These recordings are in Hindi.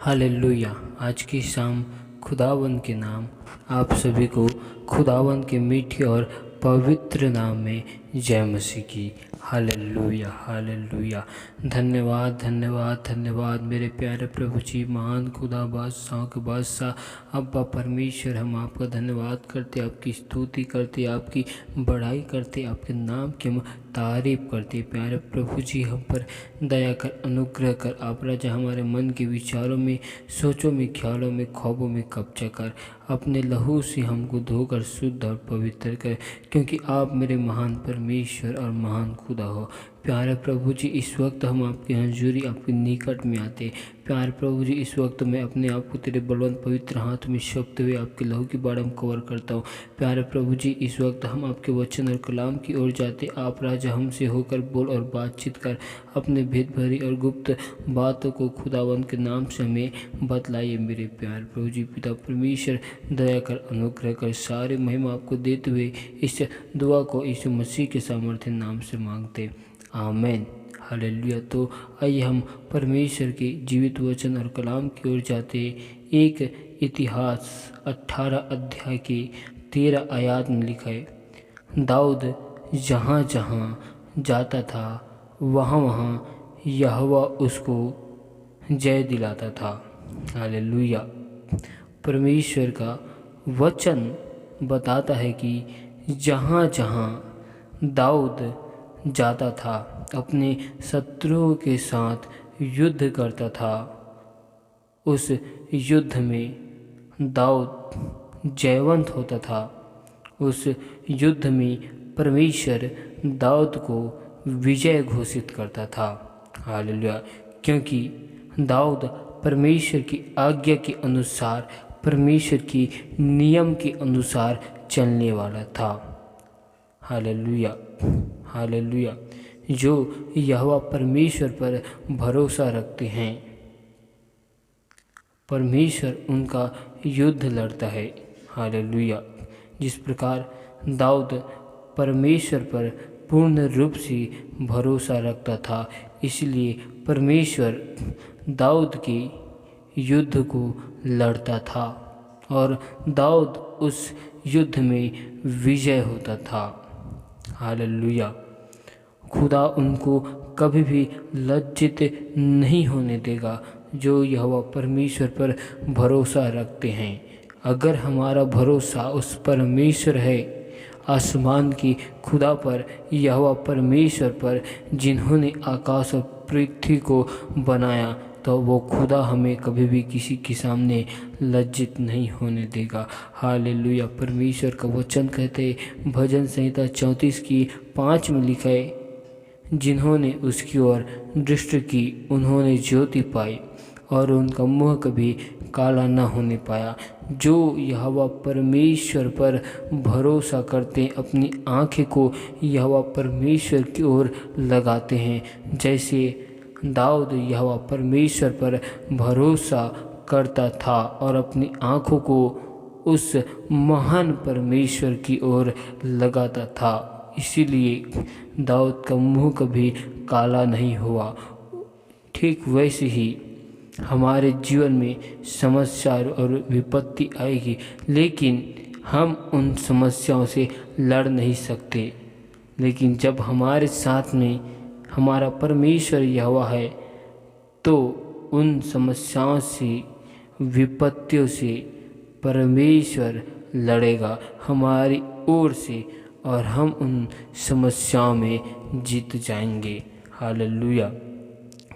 हालेलुया। आज की शाम खुदावंद के नाम आप सभी को खुदावंद के मीठे और पवित्र नाम में जय मसीह की। Hallelujah hallelujah. धन्यवाद धन्यवाद धन्यवाद मेरे प्यारे प्रभु जी, महान खुदा बादशाह के बादशाह अब्बा परमेश्वर, हम आपका धन्यवाद करते, आपकी स्तुति करते, आपकी बड़ाई करते, आपके नाम की हम तारीफ करते। प्यारे प्रभु जी, हम पर दया कर, अनुग्रह कर। आप राजा हमारे मन के विचारों में, सोचों में, ख्यालों में, ख्वाबों में कब्जा कर। अपने लहू से हमको धोकर शुद्ध और पवित्र कर, क्योंकि आप मेरे महान परमेश्वर और महान खुदा हो। प्यारे प्रभु जी, इस वक्त हम आपकी हजूरी, आपके निकट में आते। प्यारे प्रभु जी, इस वक्त मैं अपने आप को तेरे बलवंत पवित्र हाथ में सौंपते हुए आपके लहू की बाढ़ कवर करता हूँ। प्यारे प्रभु जी, इस वक्त हम आपके वचन और कलाम की ओर जाते। आप राजा हमसे होकर बोल और बातचीत कर, अपने भेद भरी और गुप्त बातों को खुदावंद के नाम से हमें बतलाइए। मेरे प्यारे प्रभु जी, पिता परमेश्वर, दया कर, अनुग्रह कर। सारे महिमा आपको देते हुए इस दुआ को यीशु मसीह के सामर्थ्य नाम से मांगते, आमीन। हालेलुया। तो आइए हम परमेश्वर के जीवित वचन और कलाम की ओर जाते। एक इतिहास 18 अध्याय की 13 आयत में लिखा है, दाऊद जहाँ जहाँ जाता था वहाँ वहाँ यहोवा उसको जय दिलाता था। हालेलुया। परमेश्वर का वचन बताता है कि जहाँ जहाँ दाऊद जाता था, अपने शत्रुओं के साथ युद्ध करता था, उस युद्ध में दाऊद जयवंत होता था। उस युद्ध में परमेश्वर दाऊद को विजय घोषित करता था। हालेलुया। क्योंकि दाऊद परमेश्वर की आज्ञा के अनुसार, परमेश्वर की नियम के अनुसार चलने वाला था। Hallelujah hallelujah. जो यहोवा परमेश्वर पर भरोसा रखते हैं, परमेश्वर उनका युद्ध लड़ता है। हालेलुया। जिस प्रकार दाऊद परमेश्वर पर पूर्ण रूप से भरोसा रखता था, इसलिए परमेश्वर दाऊद के युद्ध को लड़ता था और दाऊद उस युद्ध में विजय होता था। हालेलुया। खुदा उनको कभी भी लज्जित नहीं होने देगा जो यहोवा परमेश्वर पर भरोसा रखते हैं। अगर हमारा भरोसा उस परमेश्वर है, आसमान की खुदा पर, यहोवा परमेश्वर पर, जिन्होंने आकाश और पृथ्वी को बनाया, तो वो खुदा हमें कभी भी किसी के सामने लज्जित नहीं होने देगा। हालेलुया। परमेश्वर का वचन कहते, भजन संहिता 34 की 5 में लिखा है, जिन्होंने उसकी ओर दृष्टि की उन्होंने ज्योति पाई और उनका मुँह कभी काला न होने पाया। जो यहोवा परमेश्वर पर भरोसा करते, अपनी आँखें को यहोवा परमेश्वर की ओर लगाते हैं, जैसे दाऊद यहोवा परमेश्वर पर भरोसा करता था और अपनी आँखों को उस महान परमेश्वर की ओर लगाता था, इसीलिए दाऊद का मुँह कभी काला नहीं हुआ। ठीक वैसे ही हमारे जीवन में समस्या और विपत्ति आएगी, लेकिन हम उन समस्याओं से लड़ नहीं सकते। लेकिन जब हमारे साथ में हमारा परमेश्वर यहोवा है, तो उन समस्याओं से, विपत्तियों से परमेश्वर लड़ेगा हमारी ओर से और हम उन समस्याओं में जीत जाएंगे। हालेलुया।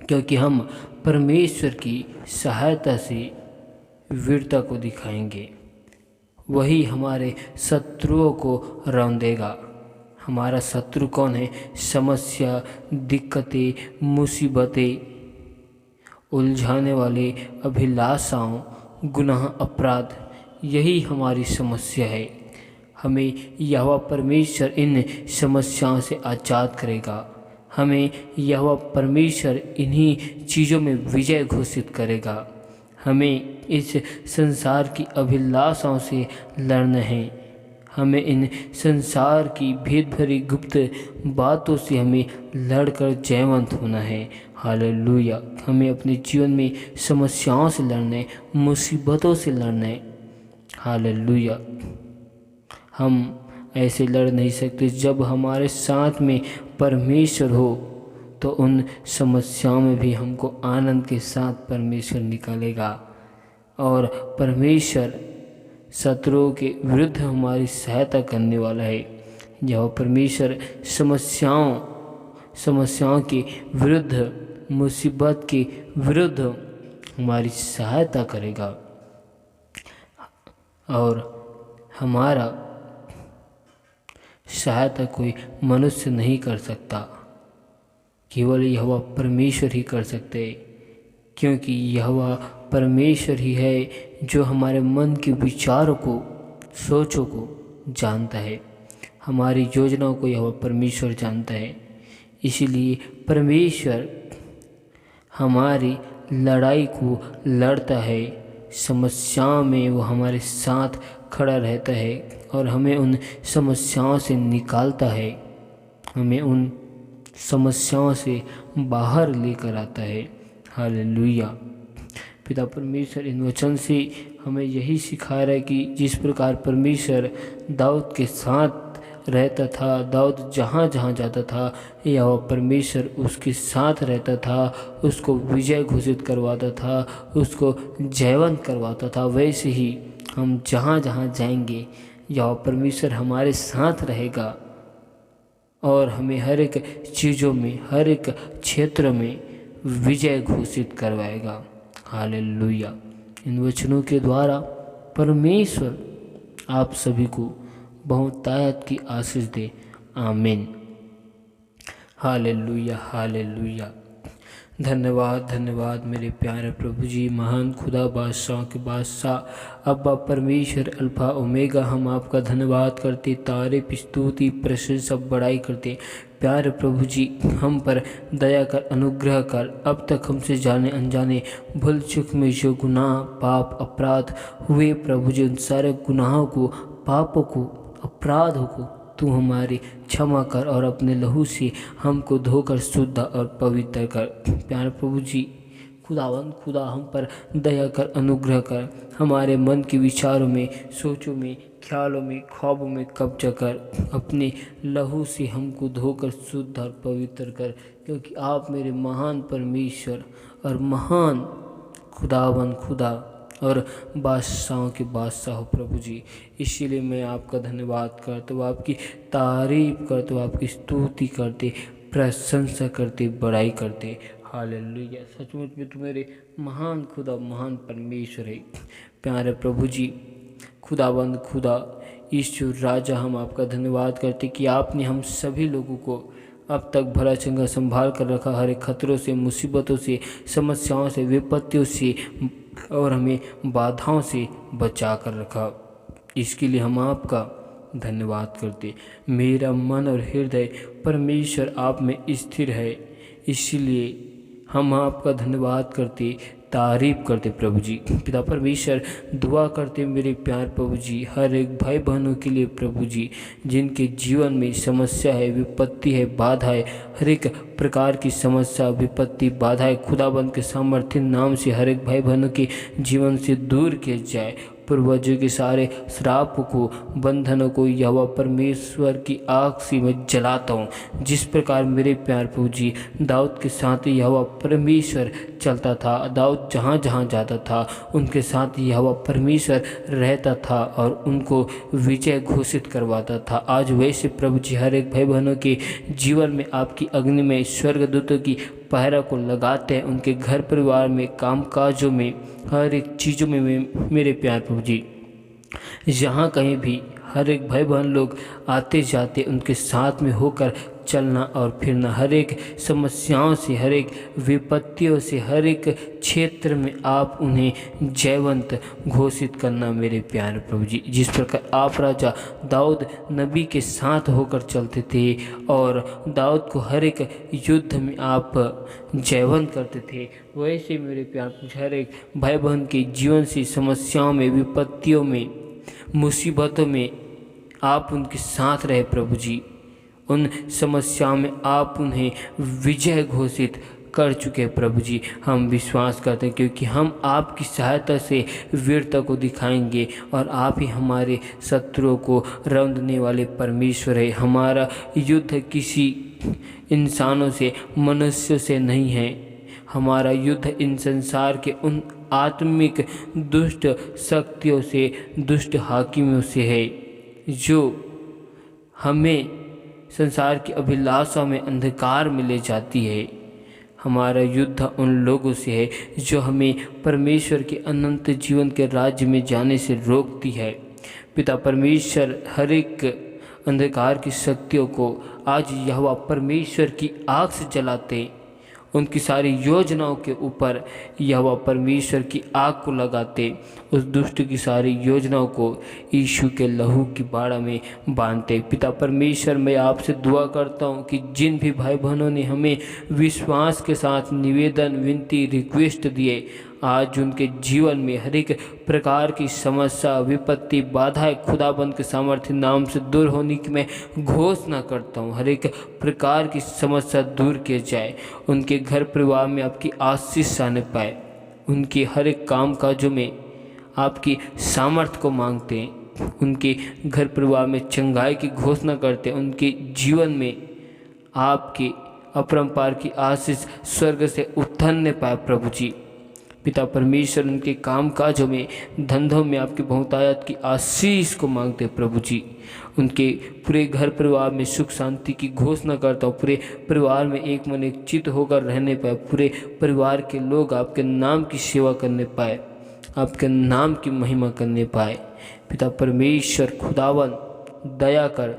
क्योंकि हम परमेश्वर की सहायता से वीरता को दिखाएंगे। वही हमारे शत्रुओं को रौंदेगा। हमारा शत्रु कौन है? समस्या, दिक्कतें, मुसीबतें, उलझाने वाले अभिलाषाओं, गुनाह, अपराध, यही हमारी समस्या है। हमें यहोवा परमेश्वर इन समस्याओं से आज़ाद करेगा। हमें यहोवा परमेश्वर इन्हीं चीज़ों में विजय घोषित करेगा। हमें इस संसार की अभिलाषाओं से लड़ना है। हमें इन संसार की भेद भरी गुप्त बातों से हमें लड़कर जयवंत होना है। हालेलुया। हमें अपने जीवन में समस्याओं से लड़ना है, मुसीबतों से लड़ना है। हालेलुया। हम ऐसे लड़ नहीं सकते। जब हमारे साथ में परमेश्वर हो तो उन समस्याओं में भी हमको आनंद के साथ परमेश्वर निकालेगा, और परमेश्वर शत्रुओं के विरुद्ध हमारी सहायता करने वाला है। जब परमेश्वर समस्याओं के विरुद्ध, मुसीबत के विरुद्ध हमारी सहायता करेगा, और हमारा सहायता कोई मनुष्य नहीं कर सकता, केवल यहोवा परमेश्वर ही कर सकते हैं। क्योंकि यहोवा परमेश्वर ही है जो हमारे मन के विचारों को, सोचों को जानता है। हमारी योजनाओं को यहोवा परमेश्वर जानता है। इसीलिए परमेश्वर हमारी लड़ाई को लड़ता है। समस्याओं में वो हमारे साथ खड़ा रहता है और हमें उन समस्याओं से निकालता है, हमें उन समस्याओं से बाहर लेकर आता है। हालेलुया। पिता परमेश्वर इन वचन से हमें यही सिखा रहा है कि जिस प्रकार परमेश्वर दाऊद के साथ रहता था, दाऊद जहाँ जहाँ जाता था यहोवा परमेश्वर उसके साथ रहता था, उसको विजय घोषित करवाता था, उसको जयवंत करवाता था। वैसे ही हम जहाँ जहाँ जाएंगे यहोवा परमेश्वर हमारे साथ रहेगा और हमें हर एक चीज़ों में, हर एक क्षेत्र में विजय घोषित करवाएगा। हालेलुया। इन वचनों के द्वारा परमेश्वर आप सभी को बहुतायत की आशीष दे। आमीन। Hallelujah, hallelujah. धन्यवाद, धन्यवाद मेरे प्यारे प्रभु जी, महान खुदा, बादशाह के बादशाह, अब्बा परमेश्वर, अल्फा ओमेगा। हम आपका धन्यवाद करते, तारीफ, स्तुति, प्रशंसा, बड़ाई करते। प्यारे प्रभु जी, हम पर दया कर, अनुग्रह कर। अब तक हमसे जाने अनजाने भूल चूक में जो गुनाह, पाप, अपराध हुए प्रभु जी, उन सारे गुनाहों को, पापों को, अपराधों को तू हमारी क्षमा कर और अपने लहू से हमको धोकर शुद्ध और पवित्र कर। प्यारे प्रभु जी, खुदावंद खुदा, हम पर दया कर, अनुग्रह कर। हमारे मन के विचारों में, सोचों में, ख्यालों में, ख्वाबों में कब्जा कर। अपने लहू से हमको धोकर शुद्ध और पवित्र कर, क्योंकि आप मेरे महान परमेश्वर और महान खुदावंद खुदा और बादशाहों के बादशाह हो प्रभु जी। इसीलिए मैं आपका धन्यवाद करता हूँ, आपकी तारीफ करता हूँ, आपकी स्तुति करते, प्रशंसा करते, बड़ाई करते। हालेलुया। सचमुच में तू मेरे महान खुदा, महान परमेश्वर है। प्यारे प्रभु जी, खुदाबंद खुदा, ईश्वर राजा, हम आपका धन्यवाद करते कि आपने हम सभी लोगों को अब तक भला चंगा संभाल कर रखा, हर एक खतरों से, मुसीबतों से, समस्याओं से, विपत्तियों से और हमें बाधाओं से बचा कर रखा। इसके लिए हम आपका धन्यवाद करते। मेरा मन और हृदय परमेश्वर आप में स्थिर है, इसलिए हम आपका धन्यवाद करते, तारीफ करते प्रभु जी। पिता परमेश्वर, दुआ करते मेरे प्यार प्रभु जी, हर एक भाई बहनों के लिए प्रभु जी, जिनके जीवन में समस्या है, विपत्ति है, बाधा है, हर एक प्रकार की समस्या, विपत्ति, बाधा है, खुदाबंद के सामर्थ्य नाम से हर एक भाई बहनों के जीवन से दूर किया जाए। पूर्वजों के सारे श्राप को, बंधनों को यहोवा परमेश्वर की आग से मैं जलाता हूँ। जिस प्रकार मेरे प्यार प्रभु जी दाऊद के साथ यहोवा परमेश्वर चलता था, दाऊद जहाँ जहाँ जाता था उनके साथ यहोवा परमेश्वर रहता था और उनको विजय घोषित करवाता था। आज वैसे प्रभु जी हर एक भाई बहनों के जीवन में आपकी अग्नि में स्वर्गदूतों की पहरा को लगाते हैं, उनके घर परिवार में, काम काजों में, हर एक चीज़ों में मेरे प्यार प्रभु जी, जहाँ कहीं भी हर एक भाई बहन लोग आते जाते उनके साथ में होकर चलना और फिरना, हर एक समस्याओं से, हर एक विपत्तियों से, हर एक क्षेत्र में आप उन्हें जयवंत घोषित करना मेरे प्यारे प्रभु जी। जिस प्रकार आप राजा दाऊद नबी के साथ होकर चलते थे और दाऊद को हर एक युद्ध में आप जयवंत करते थे, वैसे मेरे प्यारे प्रभु जी हर एक भाई बहन के जीवन से समस्याओं में, विपत्तियों में, मुसीबतों में आप उनके साथ रहे प्रभु जी। उन समस्याओं में आप उन्हें विजय घोषित कर चुके हैं प्रभु जी। हम विश्वास करते हैं क्योंकि हम आपकी सहायता से वीरता को दिखाएंगे और आप ही हमारे शत्रुओं को रौंदने वाले परमेश्वर है। हमारा युद्ध किसी इंसानों से, मनुष्यों से नहीं है। हमारा युद्ध इन संसार के उन आत्मिक दुष्ट शक्तियों से, दुष्ट हाकिमों से है जो हमें संसार की अभिलाषा में अंधकार में ले जाती है। हमारा युद्ध उन लोगों से है जो हमें परमेश्वर के अनंत जीवन के राज्य में जाने से रोकती है। पिता परमेश्वर हर एक अंधकार की शक्तियों को आज यहोवा परमेश्वर की आग से जलाते, उनकी सारी योजनाओं के ऊपर यहोवा परमेश्वर की आग को लगाते, उस दुष्ट की सारी योजनाओं को यीशु के लहू की बाड़ा में बांधते। पिता परमेश्वर, मैं आपसे दुआ करता हूँ कि जिन भी भाई बहनों ने हमें विश्वास के साथ निवेदन, विनती, रिक्वेस्ट दिए, आज उनके जीवन में हर एक प्रकार की समस्या, विपत्ति, बाधाएं खुदाबंद के सामर्थ्य नाम से दूर होने की मैं घोषणा करता हूँ। हर एक प्रकार की समस्या दूर किए जाए, उनके घर परिवार में आपकी आशीष आने पाए, उनके हर एक काम काजों में आपकी सामर्थ्य को मांगते हैं, उनके घर परिवार में चंगाई की घोषणा करते हैं, उनके जीवन में आपकी अपरंपार की आशीष स्वर्ग से उतरने पाए प्रभु जी। पिता परमेश्वर, उनके काम काजों में, धंधों में आपकी बहुतायत की आशीष को मांगते प्रभु जी। उनके पूरे घर परिवार में सुख शांति की घोषणा करता हूँ। पूरे परिवार में एक मन एक चित्त होकर रहने पाए, पूरे परिवार के लोग आपके नाम की सेवा करने पाए, आपके नाम की महिमा करने पाए। पिता परमेश्वर खुदावन, दया कर,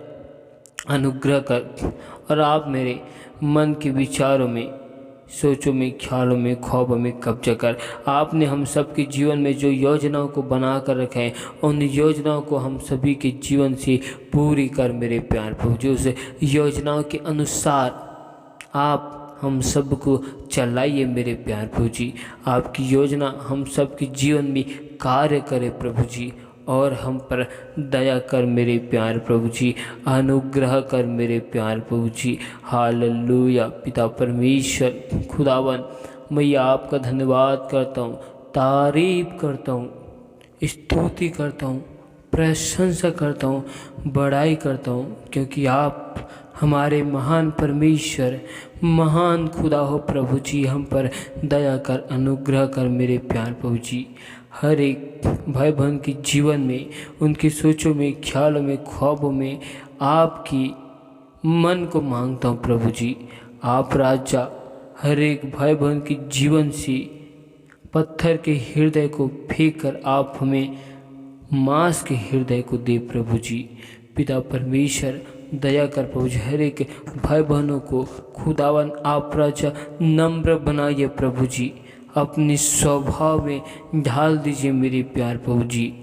अनुग्रह कर, और आप मेरे मन के विचारों में, सोचों में, ख्यालों में, ख्वाबों में कब्जा कर। आपने हम सब के जीवन में जो योजनाओं को बना कर रखा है, उन योजनाओं को हम सभी के जीवन से पूरी कर मेरे प्यार प्रभु जी। उस योजनाओं के अनुसार आप हम सबको चलाइए मेरे प्यार प्रभु जी। आपकी योजना हम सब के जीवन में कार्य करे प्रभु जी, और हम पर दया कर मेरे प्यार प्रभु जी, अनुग्रह कर मेरे प्यार प्रभु जी। हालेलुया। पिता परमेश्वर खुदावन, मैं आपका धन्यवाद करता हूँ, तारीफ करता हूँ, स्तुति करता हूँ, प्रशंसा करता हूँ, बड़ाई करता हूँ, क्योंकि आप हमारे महान परमेश्वर, महान खुदा हो प्रभु जी। हम पर दया कर, अनुग्रह कर मेरे प्यार प्रभु जी। हर एक भाई बहन के जीवन में, उनकी सोचों में, ख्यालों में, ख्वाबों में आपकी मन को मांगता हूँ प्रभु जी। आप राजा हर एक भाई बहन के जीवन से पत्थर के हृदय को फेंक कर आप हमें मांस के हृदय को दे प्रभु जी। पिता परमेश्वर, दया कर प्रभु जी। हर एक भाई बहनों को खुदावन आप राजा नम्र बनाइए प्रभु जी, अपने स्वभाव में ढाल दीजिए मेरे प्यार प्रभु जी।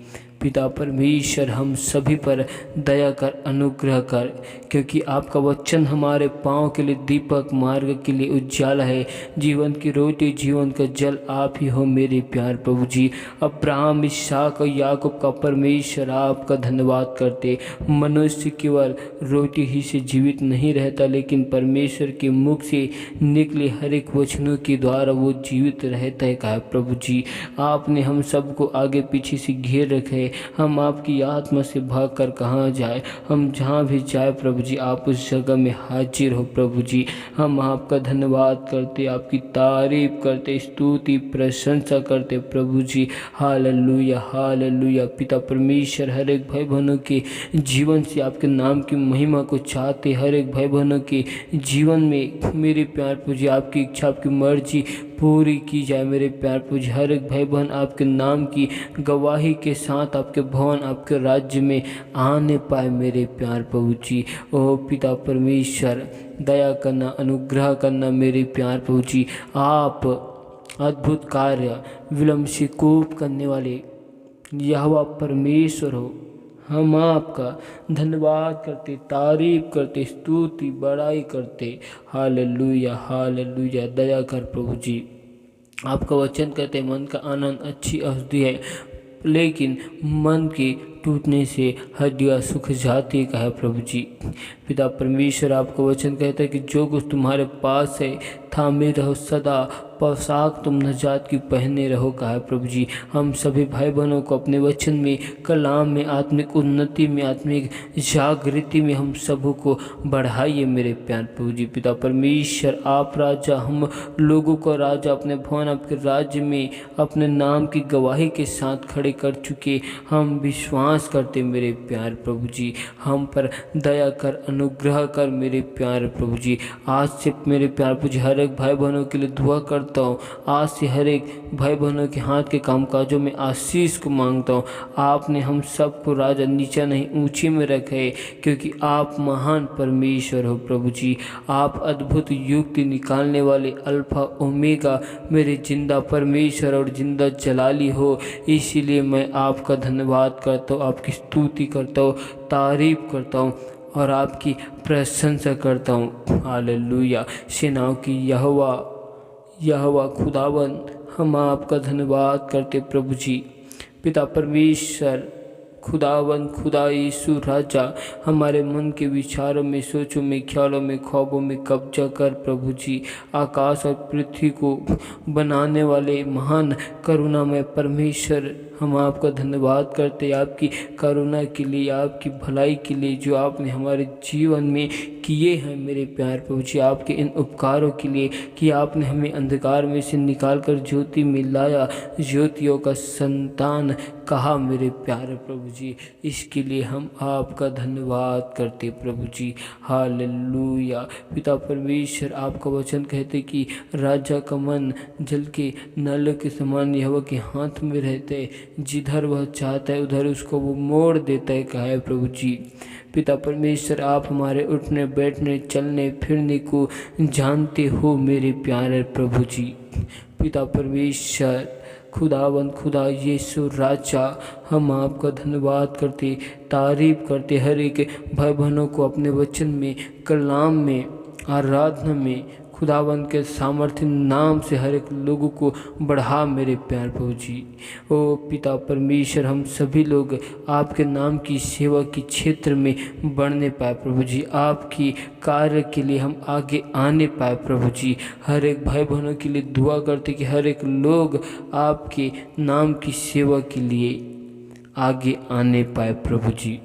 पिता परमेश्वर, हम सभी पर दया कर, अनुग्रह कर, क्योंकि आपका वचन हमारे पाँव के लिए दीपक, मार्ग के लिए उज्जाला है। जीवन की रोटी, जीवन का जल आप ही हो मेरे प्यार प्रभु जी। अब्राहम, इसहाक और याकूब का परमेश्वर, आपका धन्यवाद करते। मनुष्य केवल रोटी ही से जीवित नहीं रहता, लेकिन परमेश्वर के मुख से निकले हर एक वचनों के द्वारा वो जीवित रहता है कहा प्रभु जी। आपने हम सबको आगे पीछे से घेर रखे, हम आपकी आत्मा से भाग कर कहाँ जाए। हम जहाँ भी जाए प्रभु जी, आप उस जगह में हाजिर हो प्रभु जी। हम आपका धन्यवाद करते, आपकी तारीफ करते, स्तुति प्रशंसा करते प्रभु जी। Hallelujah, hallelujah. पिता परमेश्वर, हर एक भाई बहनों के जीवन से आपके नाम की महिमा को चाहते, हर एक भाई बहनों के जीवन में मेरे प्यार प्रभु जी आपकी इच्छा, आपकी मर्जी पूरी की जाए मेरे प्यार प्रभु जी। हर एक भाई बहन आपके नाम की गवाही के साथ आपके भवन, आपके राज्य में आने पाए मेरे प्यार प्रभु जी। ओ पिता परमेश्वर, दया करना, अनुग्रह करना मेरे प्यार प्रभु जी। आप अद्भुत कार्य विलम्ब से कूप करने वाले यहोवा परमेश्वर हो। हम आपका धन्यवाद करते, तारीफ करते, स्तुति बड़ाई करते। Hallelujah, hallelujah. दया कर प्रभु जी। आपका वचन कहते मन का आनंद अच्छी औषधि है, लेकिन मन की टूटने से हड्डियाँ सूख जाती है प्रभु जी। पिता परमेश्वर आपका वचन कहता है कि जो कुछ तुम्हारे पास है थामे रहो सदा, पोशाक तुम नजात की पहने रहो कहा प्रभु जी। हम सभी भाई बहनों को अपने वचन में, कलाम में, आत्मिक उन्नति में, आत्मिक जागृति में हम सबों को बढ़ाइए मेरे प्यार प्रभु जी। पिता परमेश्वर आप राजा, हम लोगों को राजा अपने भवन आपके राज्य में अपने नाम की गवाही के साथ खड़े कर चुके। हम विश्वास करते मेरे प्यार प्रभु जी, हम पर दया कर, अनुग्रह कर मेरे प्यार प्रभु जी। आज से मेरे प्यार प्रभु जी हर एक भाई बहनों के लिए दुआ करता हूँ। आज से हर एक भाई बहनों के हाथ के कामकाजों में आशीष को मांगता हूँ। आपने हम सबको राजा नीचा नहीं ऊंची में रखे, क्योंकि आप महान परमेश्वर हो प्रभु जी। आप अद्भुत युक्ति निकालने वाले अल्फा ओमेगा मेरे जिंदा परमेश्वर और जिंदा जलाली हो। इसीलिए मैं आपका धन्यवाद करता हूँ, आपकी स्तुति करता हूँ, तारीफ करता हूँ और आपकी प्रशंसा करता हूँ। हालेलुया। सेनाओं की यहोवा खुदावन, हम आपका धन्यवाद करते प्रभु जी। पिता परमेश्वर खुदावन, खुदा यीशु राजा, हमारे मन के विचारों में, सोचों में, ख्यालों में, ख्वाबों में कब्जा कर प्रभु जी। आकाश और पृथ्वी को बनाने वाले महान करुणामय परमेश्वर, हम आपका धन्यवाद करते आपकी करुणा के लिए, आपकी भलाई के लिए जो आपने हमारे जीवन में किए हैं मेरे प्यार प्रभु जी। आपके इन उपकारों के लिए कि आपने हमें अंधकार में से निकाल कर ज्योति में लाया, ज्योतियों का संतान कहा मेरे प्यारे प्रभु जी। इसके लिए हम आपका धन्यवाद करते प्रभु जी। हालेलुया। पिता परमेश्वर आपका वचन कहते कि राजा का मन जल के नल के समान यहोवा के हाथ में रहते, जिधर वह चाहता है उधर उसको वो मोड़ देता है कहा है प्रभु जी। पिता परमेश्वर आप हमारे उठने बैठने चलने फिरने को जानते हो मेरे प्यारे प्रभु जी। पिता परमेश्वर खुदावंद, खुदा यीशु राजा, हम आपका धन्यवाद करते, तारीफ करते। हर एक भाई बहनों को अपने वचन में, कलाम में, आराधना में खुदावंद के सामर्थ्य नाम से हर एक लोगों को बढ़ा मेरे प्यार प्रभु जी। ओ पिता परमेश्वर, हम सभी लोग आपके नाम की सेवा के क्षेत्र में बढ़ने पाए प्रभु जी। आपकी कार्य के लिए हम आगे आने पाए प्रभु जी। हर एक भाई बहनों के लिए दुआ करते कि हर एक लोग आपके नाम की सेवा के लिए आगे आने पाए प्रभु जी।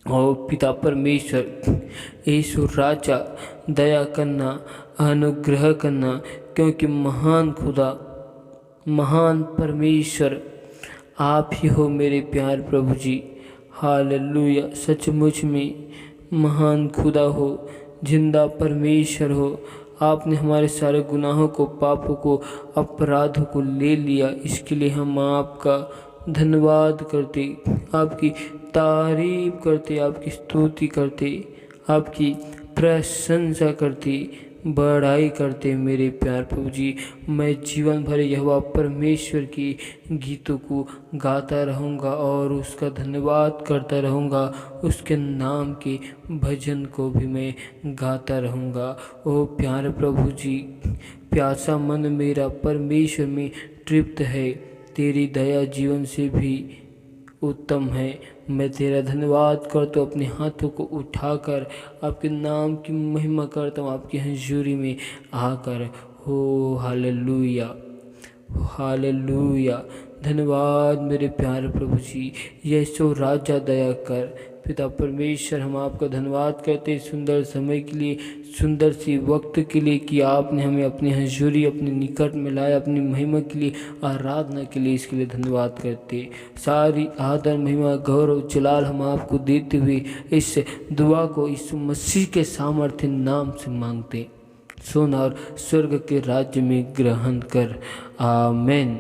और पिता परमेश्वर यीशु राजा, दया करना, अनुग्रह करना, क्योंकि महान खुदा, महान परमेश्वर आप ही हो मेरे प्यार प्रभु जी। हालेलुया। सचमुच में महान खुदा हो, जिंदा परमेश्वर हो। आपने हमारे सारे गुनाहों को, पापों को, अपराधों को ले लिया। इसके लिए हम आपका धन्यवाद करते, आपकी तारीफ करते, आपकी स्तुति करते, आपकी प्रशंसा करते, बड़ाई करते मेरे प्यार प्रभु जी। मैं जीवन भर यहोवा परमेश्वर के गीतों को गाता रहूँगा और उसका धन्यवाद करता रहूँगा। उसके नाम के भजन को भी मैं गाता रहूँगा। ओ प्यारे प्रभु जी, प्यासा मन मेरा परमेश्वर में तृप्त है, तेरी दया जीवन से भी उत्तम है। मैं तेरा धन्यवाद करता हूँ, अपने हाथों को उठाकर आपके नाम की महिमा करता हूँ, आपकी हजूरी में आकर। हो हालेलुया, हालेलुया। धन्यवाद मेरे प्यारे प्रभु जी। यीशु राजा दया कर। पिता परमेश्वर, हम आपका धन्यवाद करते हैं सुंदर समय के लिए, सुंदर सी वक्त के लिए कि आपने हमें अपनी हजूरी, अपने निकट में लाया, अपनी महिमा के लिए, आराधना के लिए। इसके लिए धन्यवाद करते। सारी आदर, महिमा, गौरव, जलाल हम आपको देते हुए इस दुआ को यीशु मसीह के सामर्थ्य नाम से मांगते। सुन और स्वर्ग के राज्य में ग्रहण कर। आमीन।